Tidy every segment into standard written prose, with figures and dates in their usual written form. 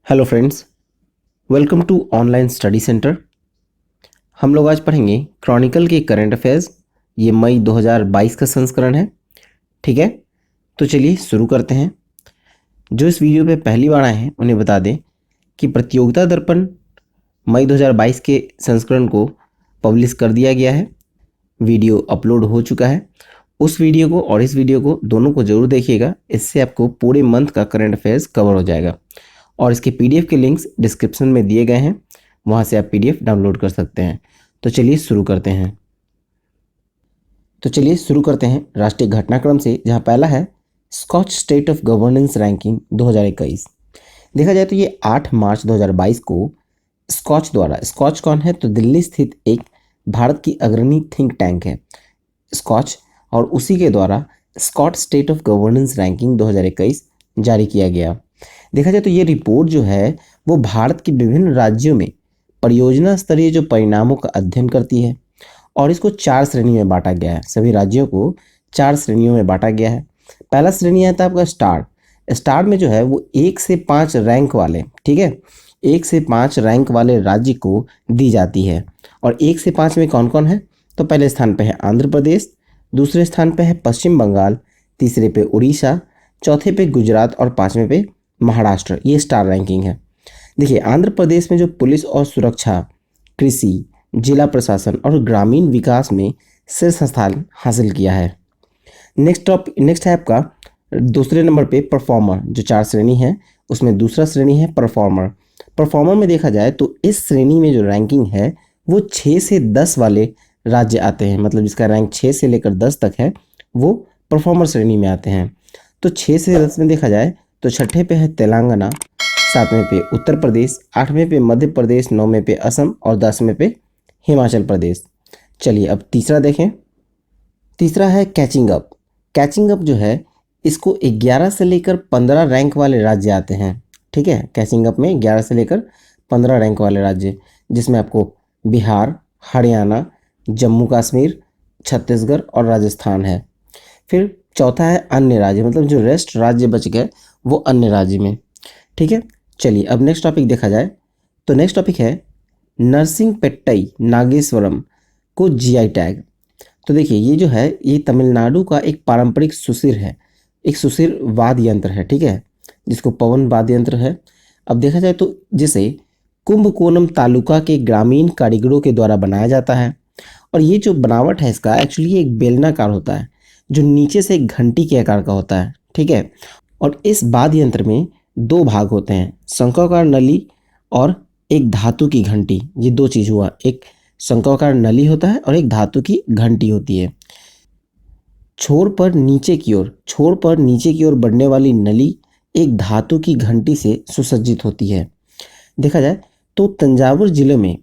Hello friends, welcome to online study centre. हम लोग आज पढ़ेंगे क्रॉनिकल के करंट अफेयर्स। ये मई 2022 का संस्करण है। ठीक है, तो चलिए शुरू करते हैं। जो इस वीडियो पे पहली बार आए हैं उन्हें बता दें कि प्रतियोगिता दर्पण मई 2022 के संस्करण को पब्लिश कर दिया गया है। वीडियो अपलोड हो चुका है। उस वीडियो को और इस वीडियो को दोनों को ज़रूर देखिएगा। इससे आपको पूरे मंथ का करंट अफेयर्स कवर हो जाएगा और इसके पीडीएफ के लिंक्स डिस्क्रिप्शन में दिए गए हैं, वहाँ से आप पीडीएफ डाउनलोड कर सकते हैं। तो चलिए शुरू करते हैं राष्ट्रीय घटनाक्रम से, जहाँ पहला है Skoch state of governance ranking 2021। देखा जाए तो ये 8 मार्च 2022 को स्कॉच द्वारा, स्कॉच कौन है तो दिल्ली स्थित एक भारत की अग्रणी थिंक टैंक है स्कॉच, और उसी के द्वारा Skoch state of governance ranking 2021 जारी किया गया। देखा जाए तो ये रिपोर्ट जो है वो भारत के विभिन्न राज्यों में परियोजना स्तरीय जो परिणामों का अध्ययन करती है और इसको 4 श्रेणी में बांटा गया है। सभी राज्यों को 4 श्रेणियों में बांटा गया है। पहला श्रेणी आता है आपका स्टार में जो है वो 1 से 5 रैंक वाले, ठीक है, 1 से 5 रैंक वाले राज्य को दी जाती है। और 1 से 5 में कौन कौन है तो पहले स्थान पे है आंध्र प्रदेश, दूसरे स्थान पे है पश्चिम बंगाल, तीसरे पे उड़ीसा, चौथे पे गुजरात और 5वें पे महाराष्ट्र। ये स्टार रैंकिंग है। देखिए, आंध्र प्रदेश में जो पुलिस और सुरक्षा, कृषि, जिला प्रशासन और ग्रामीण विकास में शीर्ष स्थान हासिल किया है। नेक्स्ट है आपका दूसरे नंबर पे परफॉर्मर। जो 4 श्रेणी है उसमें दूसरा श्रेणी है परफॉर्मर में देखा जाए तो इस श्रेणी में जो रैंकिंग है वो 6 से 10 वाले राज्य आते हैं। मतलब जिसका रैंक 6 से लेकर 10 तक है वो परफॉर्मर श्रेणी में आते हैं। तो 6 से 10 में देखा जाए तो छठे पे है तेलंगाना, 7वें पे उत्तर प्रदेश, 8वें पे मध्य प्रदेश, 9वें पे असम और 10वें पे हिमाचल प्रदेश। चलिए अब तीसरा देखें। तीसरा है कैचिंग अप जो है इसको 11 से लेकर 15 रैंक वाले राज्य आते हैं। ठीक है, कैचिंग अप में 11 से लेकर 15 रैंक वाले राज्य, जिसमें आपको बिहार, हरियाणा, जम्मू कश्मीर, छत्तीसगढ़ और राजस्थान है। फिर चौथा है अन्य राज्य, मतलब जो रेस्ट राज्य बच गए वो अन्य राज्य में। ठीक है, चलिए अब नेक्स्ट टॉपिक देखा जाए तो नेक्स्ट टॉपिक है नरसिंहपेट्टई नागेश्वरम को जीआई टैग। तो देखिए ये जो है ये तमिलनाडु का एक पारंपरिक सुशिर है, एक सुशिर वाद्य यंत्र है, ठीक है, जिसको पवन वाद्य यंत्र है। अब देखा जाए तो जिसे कुंभकोणम तालुका के ग्रामीण कारीगरों के द्वारा बनाया जाता है। और ये जो बनावट है इसका एक्चुअली एक बेलनाकार होता है जो नीचे से एक घंटी के आकार का होता है। ठीक है, और इस वाद्य यंत्र में 2 भाग होते हैं, शंक्वाकार नली और एक धातु की घंटी। ये 2 चीज़ हुआ, एक शंक्वाकार नली होता है और एक धातु की घंटी होती है। छोर पर नीचे की ओर बढ़ने वाली नली एक धातु की घंटी से सुसज्जित होती है। देखा जाए तो तंजावुर जिले में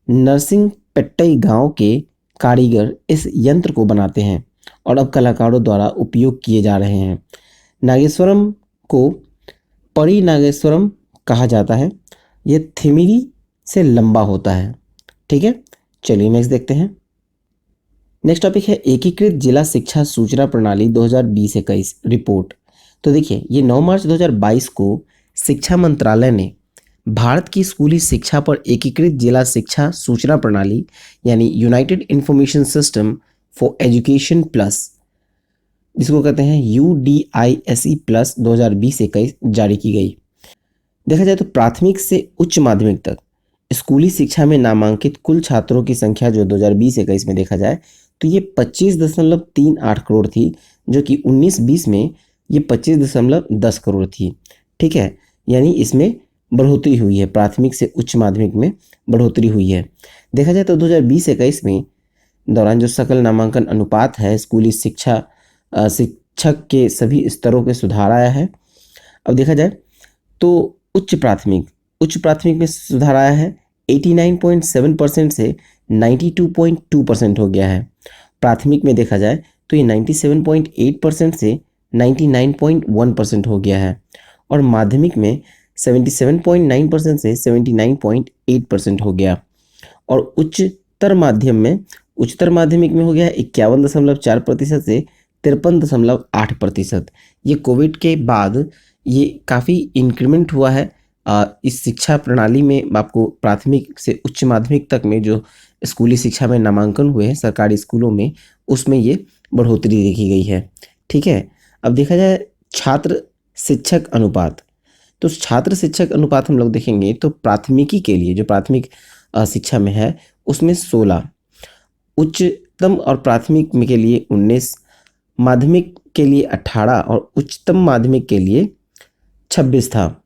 नरसिंहपेट्टई गांव के कारीगर इस यंत्र को बनाते हैं और अब कलाकारों द्वारा उपयोग किए जा रहे हैं। नागेश्वरम को परी नागेश्वरम कहा जाता है। यह थिमिरी से लंबा होता है। ठीक है, चलिए नेक्स्ट देखते हैं। नेक्स्ट टॉपिक है एकीकृत जिला शिक्षा सूचना प्रणाली 2020-21 रिपोर्ट। तो देखिए ये 9 मार्च 2022 को शिक्षा मंत्रालय ने भारत की स्कूली शिक्षा पर एकीकृत जिला शिक्षा सूचना प्रणाली यानी United information system for education plus, जिसको कहते हैं UDISE प्लस 2020-21 जारी की गई। देखा जाए तो प्राथमिक से उच्च माध्यमिक तक स्कूली शिक्षा में नामांकित कुल छात्रों की संख्या जो 2020-21 में देखा जाए तो ये 25.38 करोड़ थी, जो कि 19-20 में ये 25.10 करोड़ थी। ठीक है, यानी इसमें बढ़ोतरी हुई है, प्राथमिक से उच्च माध्यमिक में बढ़ोतरी हुई है। देखा जाए तो 2020-21 में दौरान जो सकल नामांकन अनुपात है स्कूली शिक्षक के सभी स्तरों के सुधार आया है। अब देखा जाए तो उच्च प्राथमिक में सुधार आया है, 89.7% से 92.2% हो गया है। प्राथमिक में देखा जाए तो ये 97.8% से 99.1% हो गया है और माध्यमिक में 77.9% से 79.8% हो गया। और उच्चतर माध्यमिक में हो गया है 51.4% से 53.8%। ये कोविड के बाद ये काफ़ी इंक्रीमेंट हुआ है इस शिक्षा प्रणाली में आपको प्राथमिक से उच्च माध्यमिक तक में जो स्कूली शिक्षा में नामांकन हुए हैं सरकारी स्कूलों में, उसमें ये बढ़ोतरी देखी गई है। ठीक है, अब देखा जाए छात्र शिक्षक अनुपात, तो छात्र शिक्षक अनुपात हम लोग देखेंगे तो प्राथमिकी के लिए जो प्राथमिक शिक्षा में है उसमें 16, उच्चतम और प्राथमिक में के लिए 19, माध्यमिक के लिए 18 और उच्चतम माध्यमिक के लिए 26 था।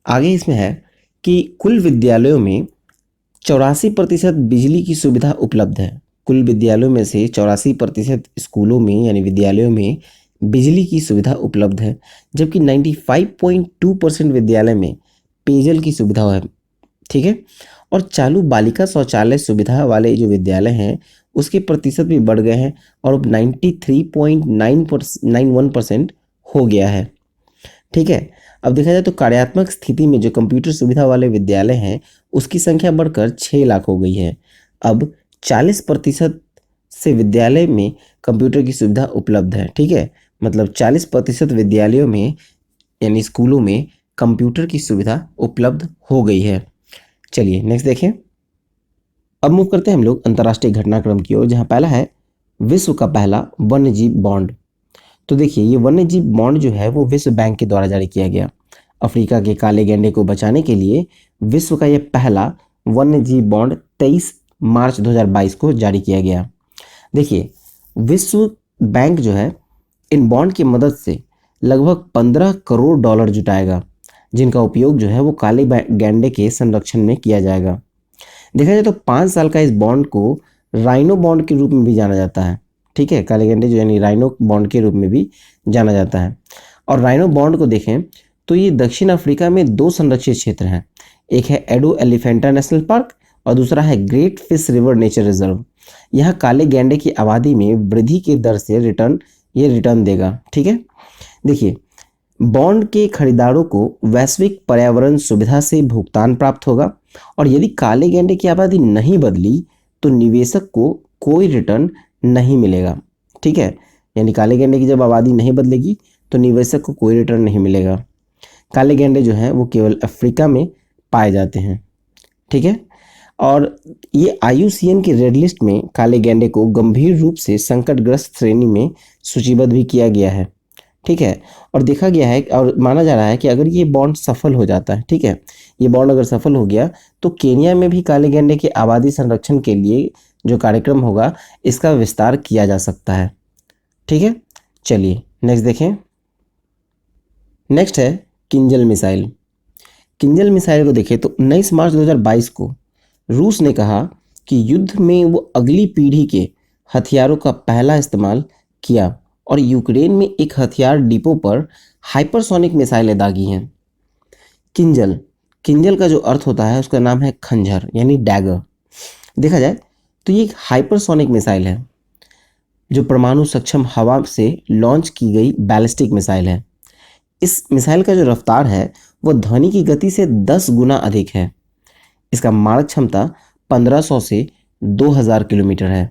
आगे इसमें है कि कुल विद्यालयों में 84% बिजली की सुविधा उपलब्ध है। कुल विद्यालयों में से 84% स्कूलों में यानी विद्यालयों में बिजली की सुविधा उपलब्ध है, जबकि 95.2% विद्यालय में पेयजल की सुविधा है। ठीक है, और चालू बालिका शौचालय सुविधा वाले जो विद्यालय हैं उसके प्रतिशत भी बढ़ गए हैं और अब 93.91% हो गया है। ठीक है, अब देखा जाए तो कार्यात्मक स्थिति में जो कंप्यूटर सुविधा वाले विद्यालय हैं उसकी संख्या बढ़कर 6 लाख हो गई है। अब 40% से विद्यालय में कंप्यूटर की सुविधा उपलब्ध है। ठीक है, मतलब 40% विद्यालयों में यानी स्कूलों में कंप्यूटर की सुविधा उपलब्ध हो गई है। चलिए नेक्स्ट देखें। अब मूव करते हैं हम लोग अंतर्राष्ट्रीय घटनाक्रम की ओर, जहां पहला है विश्व का पहला वन्यजीव बॉन्ड। तो देखिए ये वन्यजीव बॉन्ड जो है वो विश्व बैंक के द्वारा जारी किया गया। अफ्रीका के काले गैंडे को बचाने के लिए विश्व का यह पहला वन्यजीव बॉन्ड 23 मार्च 2022 को जारी किया गया। देखिए विश्व बैंक जो है इन बॉन्ड की मदद से लगभग 15 करोड़ डॉलर जुटाएगा, जिनका उपयोग जो है वो काले गैंडे के संरक्षण में किया जाएगा। देखा जाए तो 5 साल का इस बॉन्ड को राइनो बॉन्ड के रूप में भी जाना जाता है। ठीक है, काले गैंडे जो यानी राइनो बॉन्ड के रूप में भी जाना जाता है। और राइनो बॉन्ड को देखें तो ये दक्षिण अफ्रीका में 2 संरक्षित क्षेत्र हैं, एक है एडो एलिफेंटा नेशनल पार्क और दूसरा है great fish river nature reserve. यहाँ काले गैंडे की आबादी में वृद्धि के दर से रिटर्न देगा। ठीक है, देखिए बॉन्ड के खरीदारों को वैश्विक पर्यावरण सुविधा से भुगतान प्राप्त होगा और यदि काले गैंडे की आबादी नहीं बदली तो निवेशक को कोई रिटर्न नहीं मिलेगा। ठीक है, यानी काले गैंडे की जब आबादी नहीं बदलेगी तो निवेशक को कोई रिटर्न नहीं मिलेगा। काले गैंडे जो हैं वो केवल अफ्रीका में पाए जाते हैं। ठीक है, और ये IUCN की रेड लिस्ट में काले गैंडे को गंभीर रूप से संकटग्रस्त श्रेणी में सूचीबद्ध भी किया गया है। ठीक है, और देखा गया है और माना जा रहा है कि अगर ये बॉन्ड सफल हो जाता है, ठीक है, ये बॉन्ड अगर सफल हो गया तो केनिया में भी काले गैंडे के आबादी संरक्षण के लिए जो कार्यक्रम होगा इसका विस्तार किया जा सकता है। ठीक है, चलिए नेक्स्ट देखें। नेक्स्ट है किंजल मिसाइल। किंजल मिसाइल को देखें तो 19 मार्च 2022 को रूस ने कहा कि युद्ध में वो अगली पीढ़ी के हथियारों का पहला इस्तेमाल किया और यूक्रेन में एक हथियार डिपो पर हाइपरसोनिक मिसाइलें दागी हैं। किंजल का जो अर्थ होता है उसका नाम है खंजर यानी डैगर। देखा जाए तो ये एक हाइपरसोनिक मिसाइल है जो परमाणु सक्षम हवा से लॉन्च की गई बैलिस्टिक मिसाइल है। इस मिसाइल का जो रफ्तार है वो ध्वनि की गति से 10 गुना अधिक है। इसका मारक क्षमता 1500 से 2000 किलोमीटर है।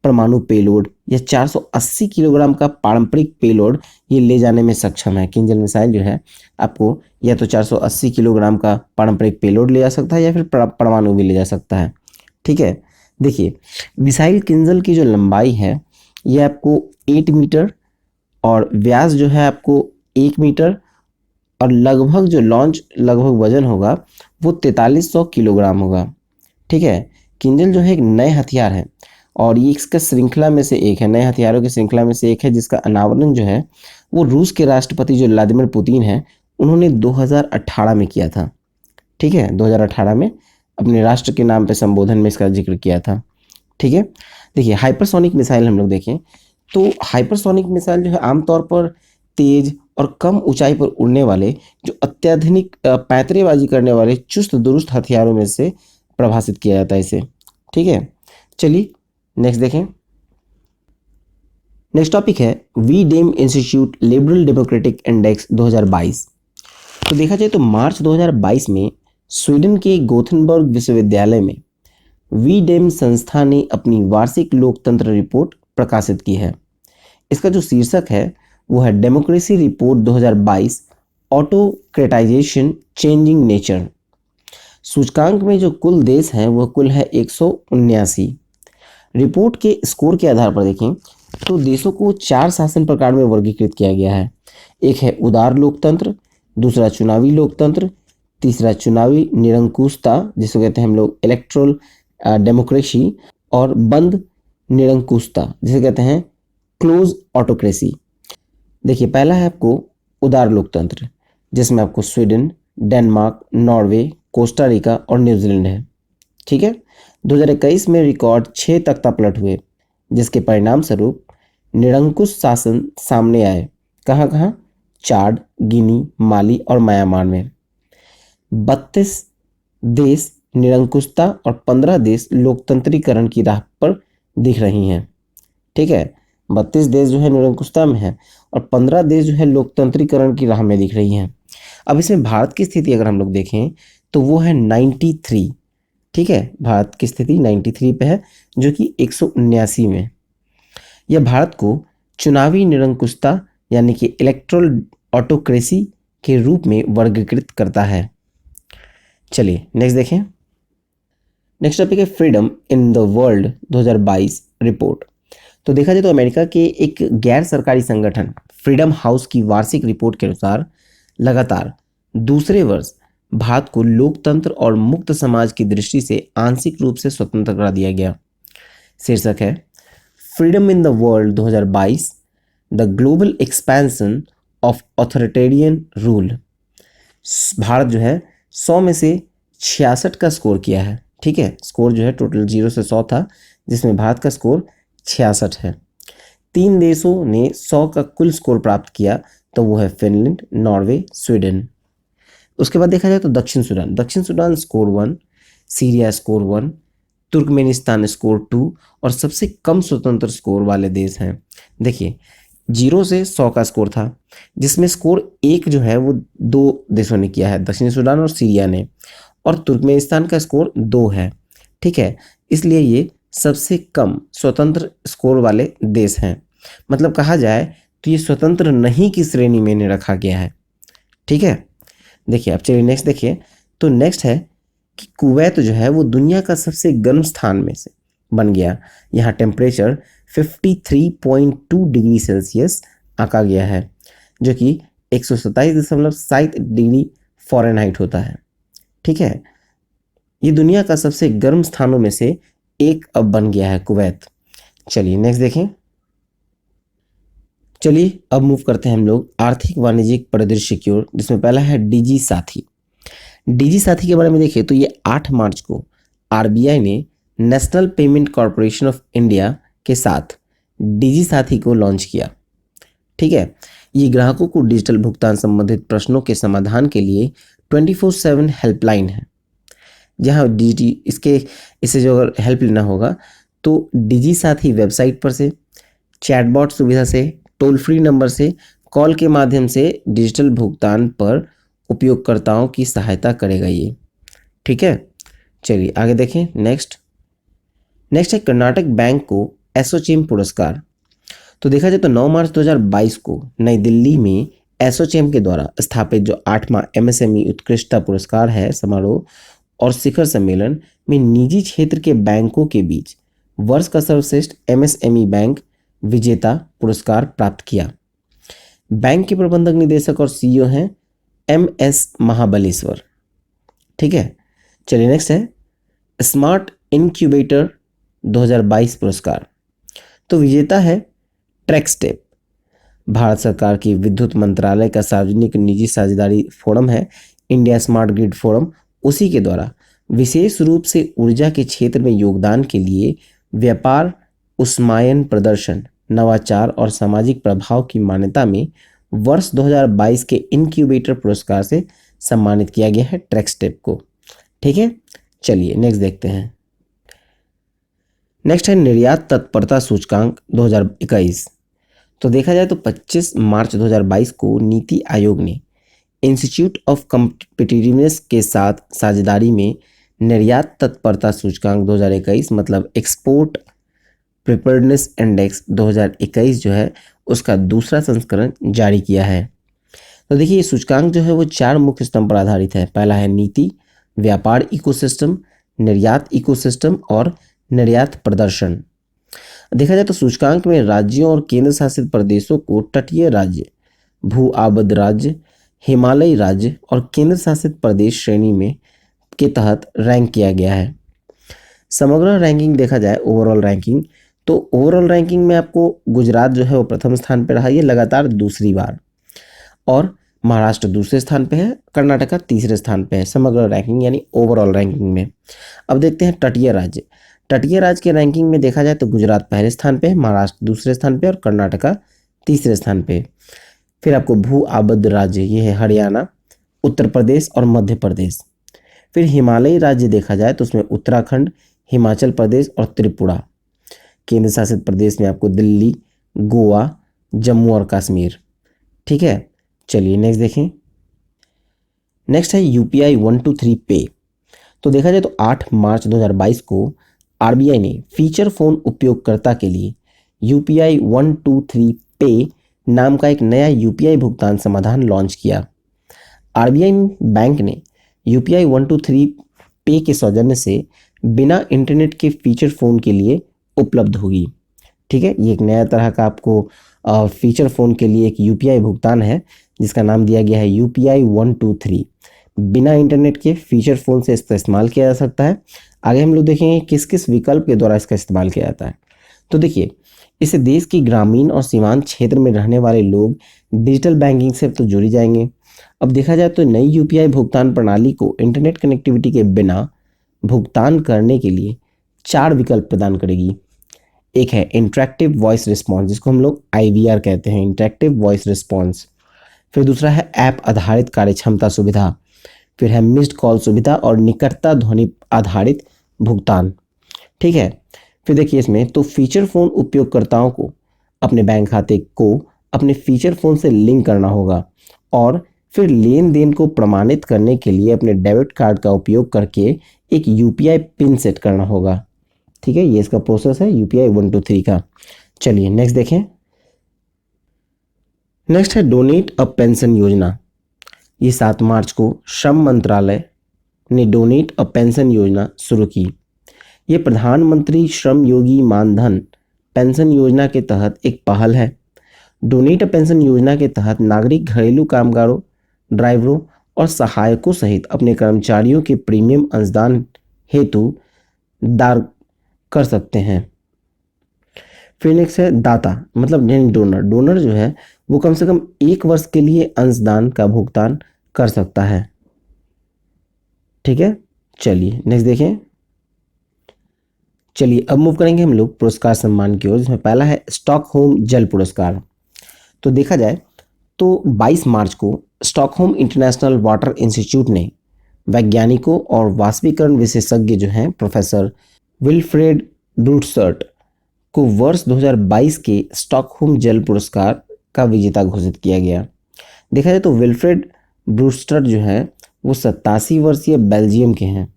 परमाणु पेलोड या 480 किलोग्राम का पारंपरिक पेलोड ये ले जाने में सक्षम है। किंजल मिसाइल जो है आपको या तो 480 किलोग्राम का पारंपरिक पेलोड ले जा सकता है या फिर परमाणु भी ले जा सकता है। ठीक है, देखिए मिसाइल किंजल की जो लंबाई है ये आपको 8 मीटर और व्यास जो है आपको 1 मीटर और लगभग वजन होगा वो 4300 किलोग्राम होगा। ठीक है, किंजल जो है एक नए हथियार है और ये इसका श्रृंखला में से एक है, नए हथियारों की श्रृंखला में से एक है जिसका अनावरण जो है वो रूस के राष्ट्रपति जो व्लादिमीर पुतिन है उन्होंने 2018 में किया था। ठीक है, 2018 में अपने राष्ट्र के नाम पे संबोधन में इसका जिक्र किया था। ठीक है, देखिए हाइपरसोनिक मिसाइल हम लोग देखें तो हाइपरसोनिक मिसाइल जो है आमतौर पर तेज और कम ऊंचाई पर उड़ने वाले जो अत्याधुनिक पैंतरेबाजी करने वाले चुस्त दुरुस्त हथियारों में से प्रभाषित किया जाता है इसे। ठीक है, चलिए नेक्स्ट देखें। नेक्स्ट टॉपिक है V-Dem institute liberal democratic index 2022। तो देखा जाए तो मार्च 2022 में स्वीडन के गोथेनबर्ग विश्वविद्यालय में वीडेम संस्था ने अपनी वार्षिक लोकतंत्र रिपोर्ट प्रकाशित की है। इसका जो शीर्षक है वो है democracy report 2022 autocratisation changing nature. सूचकांक में जो कुल देश हैं वो कुल है 179। रिपोर्ट के स्कोर के आधार पर देखें तो देशों को 4 शासन प्रकार में वर्गीकृत किया गया है। एक है उदार लोकतंत्र, दूसरा चुनावी लोकतंत्र, तीसरा चुनावी निरंकुशता जिसको कहते हैं हम लोग इलेक्ट्रल डेमोक्रेसी, और बंद निरंकुशता जिसे कहते हैं क्लोज ऑटोक्रेसी। देखिए पहला है आपको उदार लोकतंत्र, जिसमें आपको Sweden, Denmark, Norway, Costa Rica और न्यूजीलैंड है। ठीक है, 2021 में रिकॉर्ड 6 तख्तापलट हुए, जिसके परिणाम स्वरूप निरंकुश शासन सामने आए। कहाँ कहाँ? चाड, गिनी, माली और म्यांमार में। 32 देश निरंकुशता और 15 देश लोकतंत्रीकरण की राह पर दिख रही हैं। ठीक है, 32 देश जो है निरंकुशता में है और 15 देश जो है लोकतंत्रीकरण की राह में दिख रही हैं। अब इसमें भारत की स्थिति अगर हम लोग देखें तो वो है 93। ठीक है, भारत की स्थिति 93 पे है, जो कि 179 में। यह भारत को चुनावी निरंकुशता यानी कि इलेक्ट्रल ऑटोक्रेसी के रूप में वर्गीकृत करता है। चलिए नेक्स्ट देखें। नेक्स्ट टॉपिक है freedom in the world 2022 report. तो देखा जाए तो अमेरिका के एक गैर सरकारी संगठन फ्रीडम हाउस की वार्षिक रिपोर्ट के अनुसार लगातार दूसरे वर्ष भारत को लोकतंत्र और मुक्त समाज की दृष्टि से आंशिक रूप से स्वतंत्र करा दिया गया। शीर्षक है freedom in the world 2022 the global expansion of authoritarian rule. Bharat जो है 100 में से 66 का स्कोर किया है। ठीक है, स्कोर जो है टोटल 0 से 100 था, जिसमें भारत का स्कोर 66 है। 3 देशों ने 100 का कुल स्कोर प्राप्त किया, तो वो है फिनलैंड, नॉर्वे, स्वीडन। उसके बाद देखा जाए तो दक्षिण Sudan score 1, Syria score 1, Turkmenistan score 2 और सबसे कम स्वतंत्र स्कोर वाले देश हैं। देखिए 0 से 100 का स्कोर था, जिसमें स्कोर 1 जो है वो 2 देशों ने किया है, दक्षिण सूडान और सीरिया ने, और तुर्कमेनिस्तान का स्कोर 2 है। ठीक है, इसलिए ये सबसे कम स्वतंत्र स्कोर वाले देश हैं। मतलब कहा जाए तो ये स्वतंत्र नहीं की श्रेणी में इन्हें रखा गया है। ठीक है, देखिए अब चलिए नेक्स्ट देखिए। तो नेक्स्ट है कि कुवैत जो है वो दुनिया का सबसे गर्म स्थान में से बन गया। यहाँ टेम्परेचर 53.2 डिग्री सेल्सियस आंका गया है, जो कि 127.7 डिग्री फ़ारेनहाइट होता है। ठीक है, ये दुनिया का सबसे गर्म स्थानों में से एक अब बन गया है कुवैत। चलिए नेक्स्ट देखें। चलिए अब मूव करते हैं हम लोग आर्थिक वाणिज्यिक परिदृश्य की ओर, जिसमें पहला है डीजी साथी। डीजी साथी के बारे में देखिए तो ये 8 मार्च को आरबीआई ने national payment corporation of India के साथ डीजी साथी को लॉन्च किया। ठीक है, ये ग्राहकों को डिजिटल भुगतान संबंधित प्रश्नों के समाधान के लिए 24/7 हेल्पलाइन है। जहाँ इससे जो अगर हेल्प लेना होगा तो डीजी साथी वेबसाइट पर से, चैटबॉट सुविधा से, टोल फ्री नंबर से, कॉल के माध्यम से डिजिटल भुगतान पर उपयोगकर्ताओं की सहायता करेगा ये। ठीक है, चलिए आगे देखें। नेक्स्ट है कर्नाटक बैंक को एसोचैम पुरस्कार। तो देखा जाए तो 9 मार्च 2022 को नई दिल्ली में एसोचैम के द्वारा स्थापित जो 8वां एमएसएमई उत्कृष्टता पुरस्कार है समारोह और शिखर सम्मेलन में निजी क्षेत्र के बैंकों के बीच वर्ष का सर्वश्रेष्ठ एमएसएमई बैंक विजेता पुरस्कार प्राप्त किया। बैंक के प्रबंधक निदेशक और सीईओ हैं एमएस महाबलेश्वर। ठीक है, चलिए नेक्स्ट है स्मार्ट इनक्यूबेटर 2022 पुरस्कार। तो विजेता है ट्रैक्सटेप। भारत सरकार की विद्युत मंत्रालय का सार्वजनिक निजी साझेदारी फोरम है इंडिया स्मार्ट ग्रिड फोरम। उसी के द्वारा विशेष रूप से ऊर्जा के क्षेत्र में योगदान के लिए व्यापार, उष्मायन प्रदर्शन, नवाचार और सामाजिक प्रभाव की मान्यता में वर्ष 2022 के इनक्यूबेटर पुरस्कार से सम्मानित किया गया है ट्रैक्सटेप को। ठीक है, चलिए नेक्स्ट देखते हैं। नेक्स्ट है निर्यात तत्परता सूचकांक 2021। तो देखा जाए तो 25 मार्च 2022 को नीति आयोग ने इंस्टीट्यूट ऑफ कॉम्पिटिटिवनेस के साथ साझेदारी में निर्यात तत्परता सूचकांक 2021 मतलब एक्सपोर्ट प्रिपेयर्डनेस इंडेक्स 2021 जो है उसका दूसरा संस्करण जारी किया है। तो देखिए ये सूचकांक जो है वो 4 मुख्य स्तंभ पर आधारित है। पहला है नीति, व्यापार इकोसिस्टम, निर्यात इकोसिस्टम और निर्यात प्रदर्शन। देखा जाए तो सूचकांक में राज्यों और केंद्र शासित प्रदेशों को तटीय राज्य, भू आबद्ध राज्य, हिमालयी राज्य और केंद्र शासित प्रदेश श्रेणी में के तहत रैंक किया गया है। समग्र रैंकिंग देखा जाए, ओवरऑल रैंकिंग, तो ओवरऑल रैंकिंग में आपको गुजरात जो है वो प्रथम स्थान पर रहा, ये लगातार दूसरी बार, और महाराष्ट्र दूसरे स्थान पे है, कर्नाटका तीसरे स्थान पे है समग्र रैंकिंग यानी ओवरऑल रैंकिंग में। अब देखते हैं तटीय राज्य। तटीय राज्य के रैंकिंग में देखा जाए तो गुजरात पहले स्थान पे है, महाराष्ट्र दूसरे स्थान पे और कर्नाटका तीसरे स्थान पे। फिर आपको भू आबद्ध राज्य, ये है हरियाणा, उत्तर प्रदेश और मध्य प्रदेश। फिर हिमालयी राज्य देखा जाए तो उसमें उत्तराखंड, हिमाचल प्रदेश और त्रिपुरा। केंद्र शासित प्रदेश में आपको दिल्ली, गोवा, जम्मू और कश्मीर। ठीक है, चलिए नेक्स्ट देखें। नेक्स्ट है यूपीआई 123 पे। तो देखा जाए तो 8 मार्च 2022 को आरबीआई ने फीचर फोन उपयोगकर्ता के लिए यूपीआई 123 पे नाम का एक नया यूपीआई भुगतान समाधान लॉन्च किया। आरबीआई बैंक ने यूपीआई 123 पे के सौजन्य से बिना इंटरनेट के फीचर फोन के लिए उपलब्ध होगी। ठीक है, ये एक नया तरह का आपको फीचर फोन के लिए एक यूपीआई भुगतान है जिसका नाम दिया गया है यूपीआई 123। बिना इंटरनेट के फीचर फोन से इसका इस्तेमाल किया जा सकता है। आगे हम लोग देखेंगे किस किस विकल्प के द्वारा इसका इस्तेमाल किया जाता है। तो देखिए, इससे देश की ग्रामीण और सीमांत क्षेत्र में रहने वाले लोग डिजिटल बैंकिंग से तो जुड़ जाएंगे। अब देखा जाए तो नई यूपीआई भुगतान प्रणाली को इंटरनेट कनेक्टिविटी के बिना भुगतान करने के लिए 4 विकल्प प्रदान करेगी। एक है इंटरेक्टिव वॉइस रिस्पॉन्स, जिसको हम लोग IVR कहते हैं, इंटरेक्टिव वॉइस रिस्पॉन्स। फिर दूसरा है ऐप आधारित कार्यक्षमता सुविधा। फिर है मिस्ड कॉल सुविधा और निकटता ध्वनि आधारित भुगतान। ठीक है, फिर देखिए इसमें तो फीचर फोन उपयोगकर्ताओं को अपने बैंक खाते को अपने फीचर फोन से लिंक करना होगा और फिर लेन देन को प्रमाणित करने के लिए अपने डेबिट कार्ड का उपयोग करके एक यूपीआई पिन सेट करना होगा। ठीक है, ये इसका प्रोसेस है यूपीआई 123 का। चलिए नेक्स्ट देखें। नेक्स्ट है डोनेट अ पेंशन योजना। ये 7 मार्च को श्रम मंत्रालय ने डोनेट अ पेंशन योजना शुरू की। ये प्रधानमंत्री श्रम योगी मानधन पेंशन योजना के तहत एक पहल है। डोनेट अ पेंशन योजना के तहत नागरिक घरेलू कामगारों, ड्राइवरों और सहायकों सहित अपने कर्मचारियों के प्रीमियम अंशदान हेतु दान कर सकते हैं। फिर नेक्स्ट है दाता, मतलब डोनर। डोनर जो है वो कम से कम 1 वर्ष के लिए अंशदान का भुगतान कर सकता है। ठीक है, चलिए नेक्स्ट देखें। चलिए अब मूव करेंगे हम लोग पुरस्कार सम्मान की ओर, जिसमें पहला है स्टॉकहोम जल पुरस्कार। तो देखा जाए तो 22 मार्च को स्टॉकहोम इंटरनेशनल वाटर इंस्टीट्यूट ने वैज्ञानिकों और वाष्पीकरण विशेषज्ञ जो हैं प्रोफेसर विल्फ्रेड ब्रूटसर्ट को वर्ष 2022 के स्टॉकहोम जल पुरस्कार का विजेता घोषित किया गया। देखा जाए तो विल्फ्रेड ब्रूटसर्ट जो है वो 87 वर्षीय बेल्जियम के हैं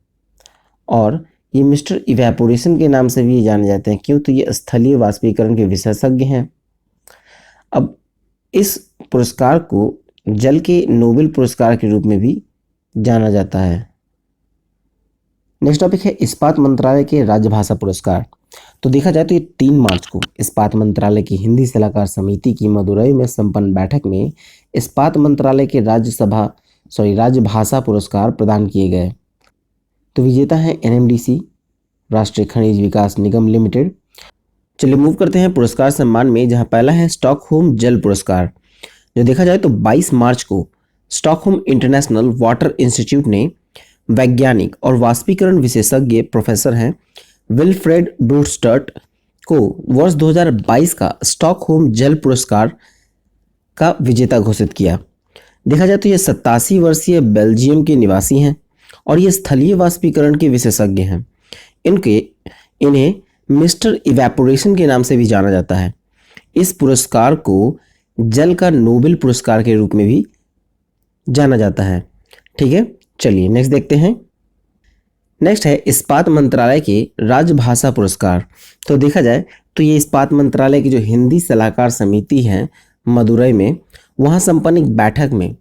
और ये मिस्टर इवेपोरेशन के नाम से भी जाने जाते हैं। क्यों? तो ये स्थलीय वाष्पीकरण के विशेषज्ञ हैं। अब इस पुरस्कार को जल के नोबेल पुरस्कार के रूप में भी जाना जाता है। नेक्स्ट टॉपिक है इस्पात मंत्रालय के राजभाषा पुरस्कार। तो देखा जाए तो ये 3 मार्च को इस्पात मंत्रालय की हिंदी सलाहकार समिति की मदुरई में संपन्न बैठक में इस्पात मंत्रालय के राजभाषा पुरस्कार प्रदान किए गए। तो विजेता है NMDC, राष्ट्रीय खनिज विकास निगम लिमिटेड। चलिए मूव करते हैं पुरस्कार सम्मान में, जहां पहला है स्टॉकहोम जल पुरस्कार। जो देखा जाए तो 22 मार्च को स्टॉकहोम इंटरनेशनल वाटर इंस्टीट्यूट ने वैज्ञानिक और वाष्पीकरण विशेषज्ञ प्रोफेसर हैं विल्फ्रेड ब्रूटसर्ट को वर्ष 2022 का स्टॉकहोम जल पुरस्कार का विजेता घोषित किया। देखा जाए तो ये 87 वर्षीय बेल्जियम के निवासी हैं और ये स्थलीय वाष्पीकरण के विशेषज्ञ हैं। इन्हें मिस्टर इवेपोरेशन के नाम से भी जाना जाता है। इस पुरस्कार को जल का नोबेल पुरस्कार के रूप में भी जाना जाता है। ठीक है, चलिए नेक्स्ट देखते हैं। नेक्स्ट है इस्पात मंत्रालय के राजभाषा पुरस्कार। तो देखा जाए तो ये इस्पात मंत्रालय की जो हिंदी सलाहकार समिति है मदुरई में, वहाँ संपन्न एक बैठक में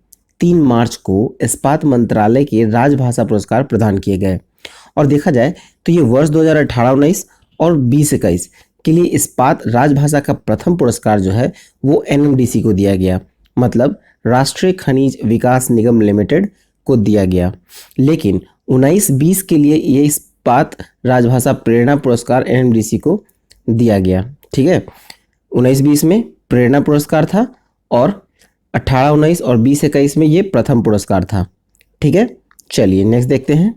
3 मार्च को इस्पात मंत्रालय के राजभाषा पुरस्कार प्रदान किए गए। और देखा जाए तो ये वर्ष 2018-19 और 20-21 के लिए इस्पात राजभाषा का प्रथम पुरस्कार जो है वो एनएमडीसी को दिया गया, मतलब राष्ट्रीय खनिज विकास निगम लिमिटेड को दिया गया। लेकिन 19-20 के लिए ये इस्पात राजभाषा प्रेरणा पुरस्कार एनएमडीसी को दिया गया। ठीक है, 19-20 में प्रेरणा पुरस्कार था और 18-19 और 20-21 में ये प्रथम पुरस्कार था। ठीक है, चलिए नेक्स्ट देखते हैं।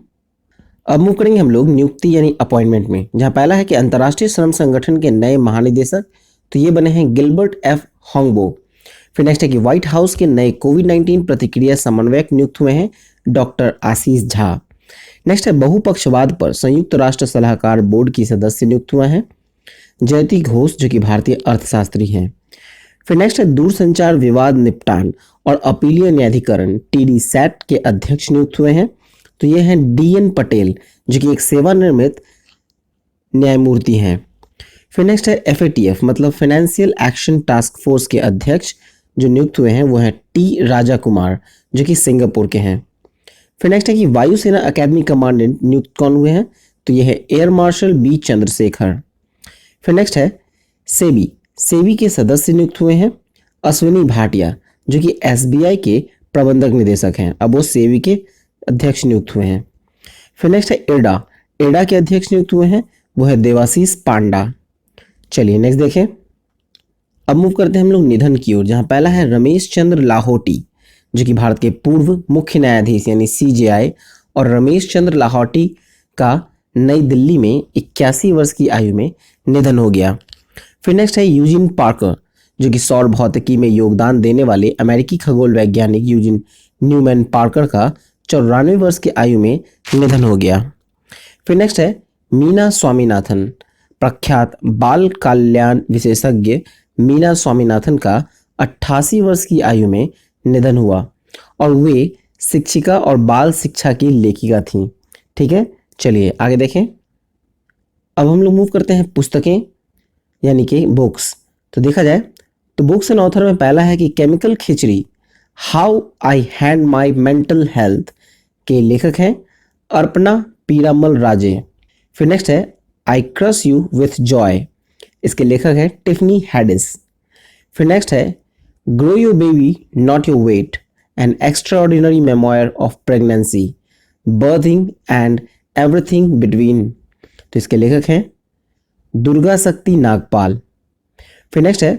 अब मूव करेंगे हम लोग नियुक्ति यानी अपॉइंटमेंट में, जहां पहला है कि अंतर्राष्ट्रीय श्रम संगठन के नए महानिदेशक, तो ये बने हैं गिलबर्ट एफ होंगबो। फिर नेक्स्ट है कि व्हाइट हाउस के नए कोविड-19 प्रतिक्रिया समन्वयक नियुक्त हुए हैं डॉक्टर आशीष झा। नेक्स्ट है बहुपक्षवाद पर संयुक्त राष्ट्र सलाहकार बोर्ड की सदस्य नियुक्त हुए हैं जयति घोष, जो कि भारतीय अर्थशास्त्री हैं। फिर नेक्स्ट है दूरसंचार विवाद निपटान और अपीलीय न्यायाधिकरण टीडी सैट के अध्यक्ष नियुक्त हुए हैं, तो ये हैं डीएन पटेल, जो कि एक सेवानिवृत्त न्यायमूर्ति हैं। फिर नेक्स्ट है एफएटीएफ मतलब फाइनेंशियल एक्शन टास्क फोर्स के अध्यक्ष जो नियुक्त हुए हैं वो हैं टी राजा कुमार, जो कि सिंगापुर के हैं। फिर नेक्स्ट है कि वायुसेना अकेडमी कमांडेंट नियुक्त कौन हुए हैं, तो ये है एयर मार्शल बी चंद्रशेखर। फिर नेक्स्ट है सेबी के सदस्य नियुक्त हुए हैं अश्विनी भाटिया, जो कि एसबीआई के प्रबंधक निदेशक हैं, अब वो सेबी के अध्यक्ष नियुक्त हुए हैं। फिर नेक्स्ट है एडा के अध्यक्ष नियुक्त हुए हैं वो है देवाशीष पांडा। चलिए नेक्स्ट देखें। अब मूव करते हैं हम लोग निधन की ओर, जहां पहला है रमेश चंद्र लाहौटी, जो कि भारत के पूर्व मुख्य न्यायाधीश यानी सीजेआई, और रमेश चंद्र लाहौटी का नई दिल्ली में 81 वर्ष की आयु में निधन हो गया। फिर नेक्स्ट है यूजिन पार्कर, जो कि सौर भौतिकी में योगदान देने वाले अमेरिकी खगोल वैज्ञानिक यूजिन न्यूमैन पार्कर का 94 वर्ष की आयु में निधन हो गया। फिर नेक्स्ट है मीना स्वामीनाथन, प्रख्यात बाल कल्याण विशेषज्ञ मीना स्वामीनाथन का 88 वर्ष की आयु में निधन हुआ और वे शिक्षिका और बाल शिक्षा की लेखिका थीं। ठीक है, चलिए आगे देखें। अब हम लोग मूव करते हैं पुस्तकें यानी कि बुक्स। तो देखा जाए तो बुक्स एंड ऑथर में पहला है कि chemical khichdi how I hand my mental health के लेखक हैं अर्पणा पीरामल राजे। फिर नेक्स्ट है आई क्रश यू विथ जॉय, इसके लेखक हैं टिफनी हैडिस। फिर नेक्स्ट है grow your baby not your weight N extraordinary memoir of pregnancy berthing and everything between, तो इसके लेखक हैं दुर्गा शक्ति नागपाल। फिर नेक्स्ट है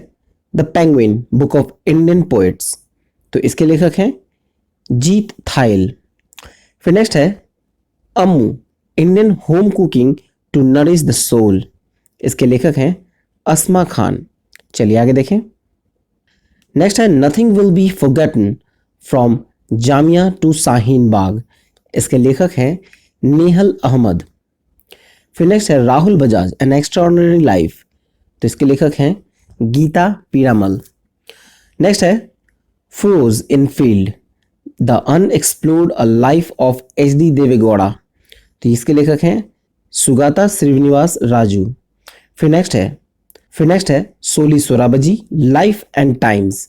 the Penguin book of Indian poets, तो इसके लेखक हैं जीत थाइल। फिर नेक्स्ट है Ammu Indian home cooking to nourish the soul, इसके लेखक हैं अस्मा खान। चलिए आगे देखें। नेक्स्ट है nothing will be forgotten from Jamia to Shaheen Bagh, इसके लेखक हैं नेहल अहमद। फिर नेक्स्ट है Rahul Bajaj an extraordinary life, तो इसके लेखक हैं गीता पीरामल। नेक्स्ट है furrows in field the unexplored a life of H D. Deve Gowda, तो इसके लेखक हैं सुगाता श्रीनिवास राजू। फिर नेक्स्ट है Soli Sorabjee life and times,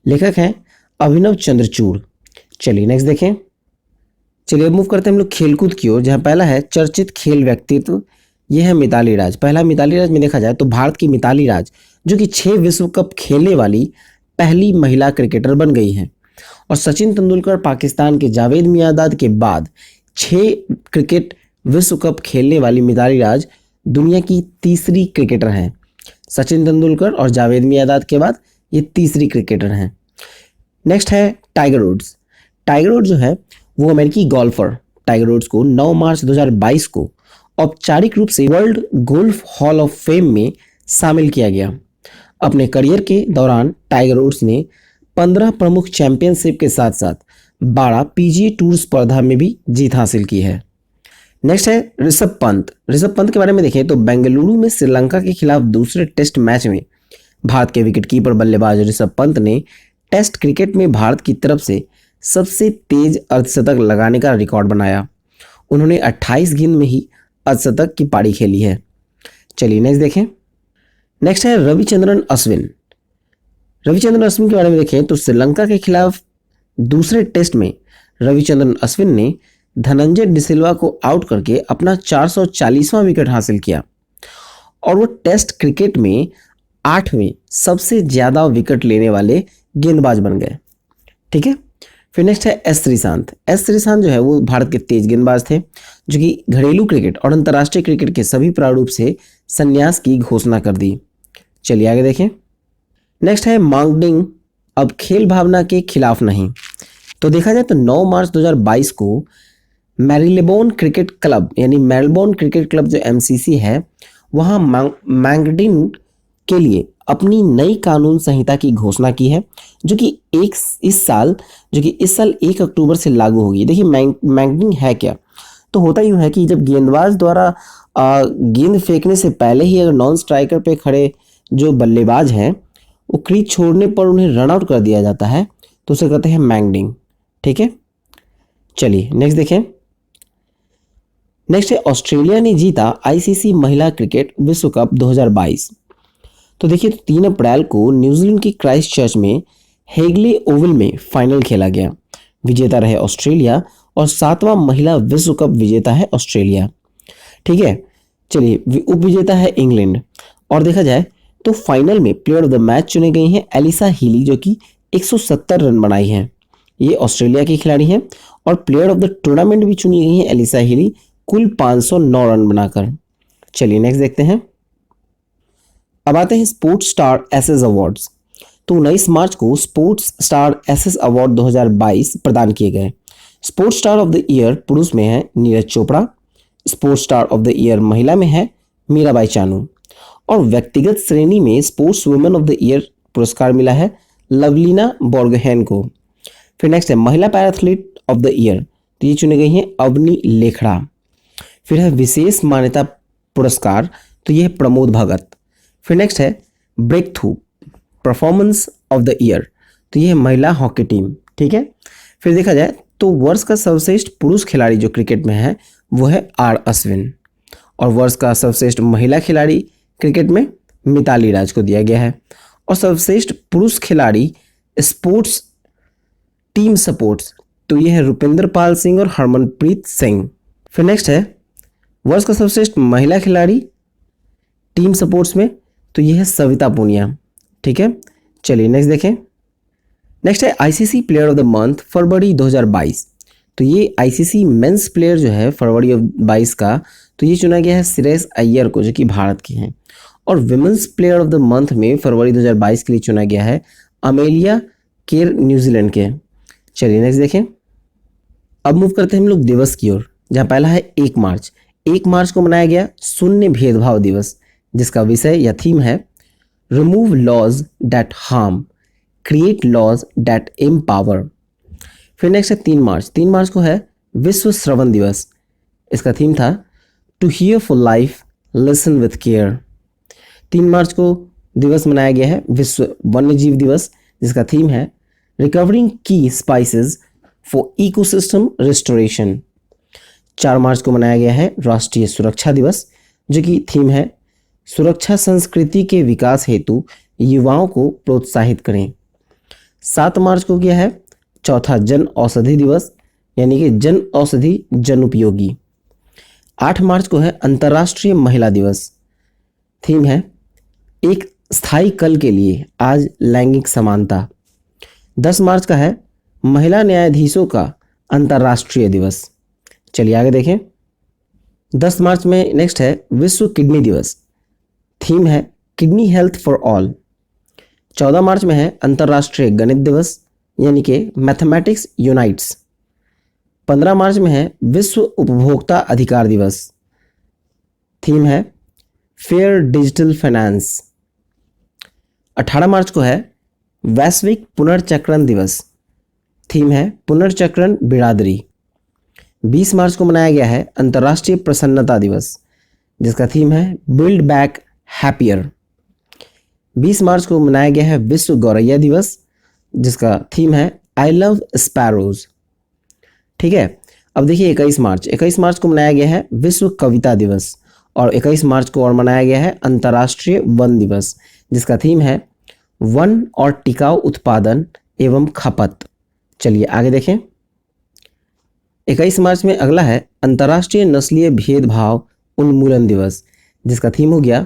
लेखक हैं अभिनव चंद्रचूड़। चलिए नेक्स्ट देखें। चलिए मूव करते हैं हम लोग खेलकूद की ओर, जहां पहला है चर्चित खेल व्यक्तित्व, यह है मिताली राज। पहला मिताली राज में देखा जाए तो भारत की मिताली राज जो कि 6 विश्व कप खेलने वाली पहली महिला क्रिकेटर बन गई हैं और सचिन तेंदुलकर पाकिस्तान के जावेद मियांदाद के बाद 6 क्रिकेट विश्व कप खेलने वाली मिताली राज दुनिया की तीसरी क्रिकेटर हैं। सचिन तेंदुलकर और जावेद मियांदाद के बाद ये तीसरी क्रिकेटर हैं। नेक्स्ट है टाइगर वुड्स। टाइगर वुड्स जो है वो अमेरिकी गोल्फर टाइगर वुड्स को 9 मार्च 2022 को औपचारिक रूप से world golf hall of fame में शामिल किया गया। अपने करियर के दौरान टाइगर वुड्स ने 15 प्रमुख चैंपियनशिप के साथ साथ 12 पीजीए टूर स्पर्धा में भी जीत हासिल की है। नेक्स्ट है ऋषभ पंत। ऋषभ पंत के बारे में देखें तो बेंगलुरु में श्रीलंका के खिलाफ दूसरे टेस्ट मैच में भारत के विकेटकीपर बल्लेबाज ऋषभ पंत ने टेस्ट क्रिकेट में भारत की तरफ से सबसे तेज अर्धशतक लगाने का रिकॉर्ड बनाया। उन्होंने 28 गेंद में ही अर्धशतक की पारी खेली है। चलिए नेक्स्ट देखें। नेक्स्ट है रविचंद्रन अश्विन। रविचंद्रन अश्विन के बारे में देखें तो श्रीलंका के खिलाफ दूसरे टेस्ट में रविचंद्रन अश्विन ने धनंजय डिसिल्वा को आउट करके अपना 440वां विकेट हासिल किया और वो टेस्ट क्रिकेट में 8वें सबसे ज़्यादा विकेट लेने वाले गेंदबाज बन गए। ठीक है, फिर नेक्स्ट है एस श्रीशांत। एस श्रीशांत जो है वो भारत के तेज गेंदबाज थे जो कि घरेलू क्रिकेट और अंतर्राष्ट्रीय क्रिकेट के सभी प्रारूप से संन्यास की घोषणा कर दी। चलिए आगे देखें। नेक्स्ट है मांगडिंग अब खेल भावना के खिलाफ नहीं। तो देखा जाए तो 9 मार्च 2022 को मैरीलेबोन क्रिकेट क्लब यानी मेलबोर्न क्रिकेट क्लब जो MCC है वहाँ मांगडिंग के लिए अपनी नई कानून संहिता की घोषणा की है जो कि इस साल 1 अक्टूबर से लागू होगी। देखिए मैंगडिंग है क्या, तो होता यूँ है कि जब गेंदबाज द्वारा गेंद फेंकने से पहले ही अगर नॉन स्ट्राइकर पे खड़े जो बल्लेबाज हैं वो क्रीज छोड़ने पर उन्हें रन आउट कर दिया जाता है तो उसे कहते हैं मैंगडिंग। ठीक है, चलिए नेक्स्ट देखें। नेक्स्ट है ऑस्ट्रेलिया ने जीता ICC महिला क्रिकेट विश्व कप 2022। तो देखिए 3 अप्रैल को न्यूजीलैंड की क्राइस्ट चर्च में हेगले ओवल में फाइनल खेला गया। विजेता रहे ऑस्ट्रेलिया और 7वां महिला विश्व कप विजेता है ऑस्ट्रेलिया। ठीक है, चलिए उप विजेता है इंग्लैंड। और देखा जाए तो फाइनल में प्लेयर ऑफ द मैच चुने गई हैं एलिसा हीली जो कि 170 रन बनाई हैं, ये ऑस्ट्रेलिया की खिलाड़ी हैं। और प्लेयर ऑफ द टूर्नामेंट भी चुनी गई हैं एलिसा हीली कुल 509 रन बनाकर। चलिए नेक्स्ट देखते हैं। अब आते हैं स्पोर्ट्स स्टार एसेस अवार्ड्स। तो 19 मार्च को स्पोर्ट्स स्टार एसेस अवार्ड 2022 प्रदान किए गए। Sports star of the year पुरुष में है Neeraj Chopra, sports star of the year महिला में है मीराबाई चानू और व्यक्तिगत श्रेणी में sports women of the year पुरस्कार मिला है लवलीना बोर्गोहेन को। फिर नेक्स्ट है महिला पैराथलीट ऑफ द ईयर, तो ये चुनी गई हैं अवनी लेखड़ा। फिर है विशेष मान्यता पुरस्कार, तो ये है प्रमोद भगत। फिर नेक्स्ट है breakthrough performance of the year, तो ये है महिला हॉकी टीम। ठीक है, फिर देखा जाए तो वर्ष का सर्वश्रेष्ठ पुरुष खिलाड़ी जो क्रिकेट में है वो है R अश्विन और वर्ष का सर्वश्रेष्ठ महिला खिलाड़ी क्रिकेट में मिताली राज को दिया गया है और सर्वश्रेष्ठ पुरुष खिलाड़ी स्पोर्ट्स टीम सपोर्ट्स, तो ये है रुपिंदर पाल सिंह और हरमनप्रीत सिंह। फिर नेक्स्ट है वर्ष का सर्वश्रेष्ठ महिला खिलाड़ी टीम सपोर्ट्स में, तो ये है सविता पूनिया। ठीक है, चलिए नेक्स्ट देखें। नेक्स्ट है ICC player of the month February 2022। तो ये ICC मेंस प्लेयर जो है फरवरी 22 का, तो ये चुना गया है श्रेयस अय्यर को जो कि भारत के हैं। और women's player of the month में फरवरी 2022 के लिए चुना गया है अमेलिया केर न्यूजीलैंड के। चलिए नेक्स्ट देखें। अब मूव करते हैं हम लोग दिवस की ओर, जहाँ पहला है 1 मार्च। 1 मार्च को मनाया गया शून्य भेदभाव दिवस, जिसका विषय या थीम है remove laws that harm, create laws that empower. फिर नेक्स्ट है 3 मार्च। 3 मार्च को है विश्व श्रवण दिवस, इसका थीम था to hear for life listen with care. 3 मार्च को दिवस मनाया गया है विश्व वन्यजीव दिवस, जिसका थीम है रिकवरिंग की स्पाइसेस फॉर इकोसिस्टम रिस्टोरेशन। 4 मार्च को मनाया गया है राष्ट्रीय सुरक्षा दिवस, जो कि थीम है सुरक्षा संस्कृति के विकास हेतु युवाओं को प्रोत्साहित करें। 7 मार्च को क्या है चौथा जन औषधि दिवस, यानी कि जन औषधि जन उपयोगी। 8 मार्च को है अंतर्राष्ट्रीय महिला दिवस, थीम है एक स्थायी कल के लिए आज लैंगिक समानता। 10 मार्च का है महिला न्यायाधीशों का अंतर्राष्ट्रीय दिवस। चलिए आगे देखें। 10 मार्च में नेक्स्ट है विश्व किडनी दिवस, थीम है किडनी हेल्थ फॉर ऑल। 14 मार्च में है अंतर्राष्ट्रीय गणित दिवस, यानी कि मैथमेटिक्स यूनाइट्स। 15 मार्च में है विश्व उपभोक्ता अधिकार दिवस, थीम है फेयर डिजिटल फाइनेंस। 18 मार्च को है वैश्विक पुनर्चक्रण दिवस, थीम है पुनर्चक्रण बिरादरी। 20 मार्च को मनाया गया है अंतर्राष्ट्रीय प्रसन्नता दिवस, जिसका थीम है बिल्ड बैक हैप्पियर। 20 मार्च को मनाया गया है विश्व गौरैया दिवस, जिसका थीम है आई लव स्पैरोज। ठीक है, अब देखिए 21 मार्च को मनाया गया है विश्व कविता दिवस और 21 मार्च को और मनाया गया है अंतर्राष्ट्रीय वन दिवस, जिसका थीम है वन और टिकाऊ उत्पादन एवं खपत। चलिए आगे देखें। 21 मार्च में अगला है अंतर्राष्ट्रीय नस्लीय भेदभाव उन्मूलन दिवस, जिसका थीम हो गया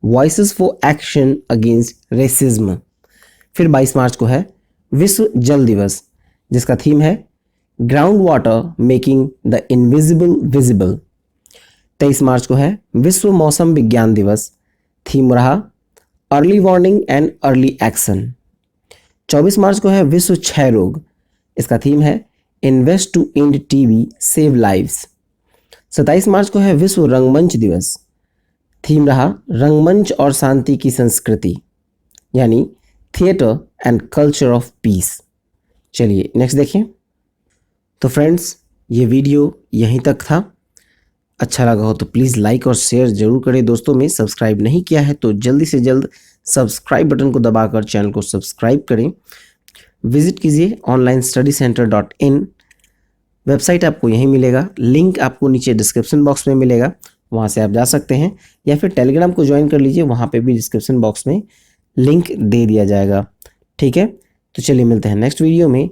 voices for action against racism. फिर 22 मार्च को है विश्व जल दिवस, जिसका थीम है ground water making the invisible visible. 23 मार्च को है विश्व मौसम विज्ञान दिवस, थीम रहा early warning and early action. 24 मार्च को है विश्व क्षय रोग, इसका थीम है invest to end TB save lives. 27 मार्च को है विश्व रंगमंच दिवस, थीम रहा रंगमंच और शांति की संस्कृति, यानी theatre and culture of peace. चलिए नेक्स्ट देखें। तो फ्रेंड्स, ये वीडियो यहीं तक था। अच्छा लगा हो तो प्लीज़ लाइक और शेयर जरूर करें दोस्तों में। सब्सक्राइब नहीं किया है तो जल्दी से जल्द सब्सक्राइब बटन को दबाकर चैनल को सब्सक्राइब करें। विजिट कीजिए onlinestudycenter.in, वेबसाइट आपको यहीं मिलेगा, लिंक आपको नीचे डिस्क्रिप्शन बॉक्स में मिलेगा, वहाँ से आप जा सकते हैं, या फिर टेलीग्राम को ज्वाइन कर लीजिए, वहाँ पे भी डिस्क्रिप्शन बॉक्स में लिंक दे दिया जाएगा। ठीक है, तो चलिए मिलते हैं नेक्स्ट वीडियो में।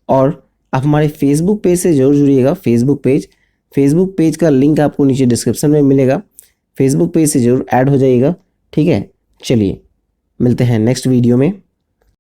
और आप हमारे फेसबुक पेज से जरूर जुड़िएगा। फेसबुक पेज का लिंक आपको नीचे डिस्क्रिप्शन में मिलेगा, फेसबुक पेज से जरूर ऐड हो जाइएगा। ठीक है, चलिए मिलते हैं नेक्स्ट वीडियो में।